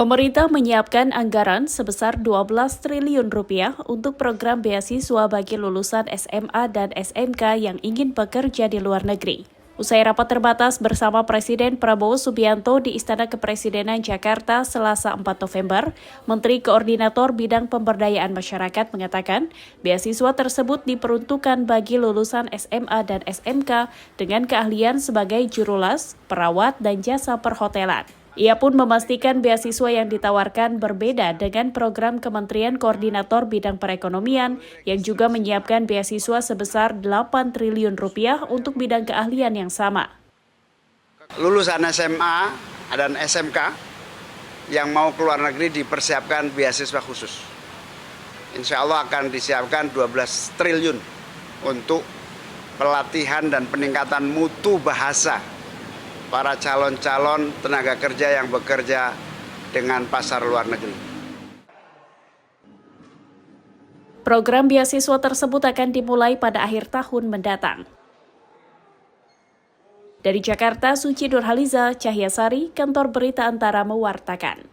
Pemerintah menyiapkan anggaran sebesar 12 triliun rupiah untuk program beasiswa bagi lulusan SMA dan SMK yang ingin bekerja di luar negeri. Usai rapat terbatas bersama Presiden Prabowo Subianto di Istana Kepresidenan Jakarta Selasa 4 November, Menteri Koordinator Bidang Pemberdayaan Masyarakat mengatakan beasiswa tersebut diperuntukkan bagi lulusan SMA dan SMK dengan keahlian sebagai jurulas, perawat, dan jasa perhotelan. Ia pun memastikan beasiswa yang ditawarkan berbeda dengan program Kementerian Koordinator Bidang Perekonomian yang juga menyiapkan beasiswa sebesar 8 triliun rupiah untuk bidang keahlian yang sama. Lulusan SMA dan SMK yang mau keluar negeri dipersiapkan beasiswa khusus. Insya Allah akan disiapkan 12 triliun untuk pelatihan dan peningkatan mutu bahasa para calon-calon tenaga kerja yang bekerja dengan pasar luar negeri. Program beasiswa tersebut akan dimulai pada akhir tahun mendatang. Dari Jakarta, Suci Nurhaliza, Cahyasari, Kantor Berita Antara mewartakan.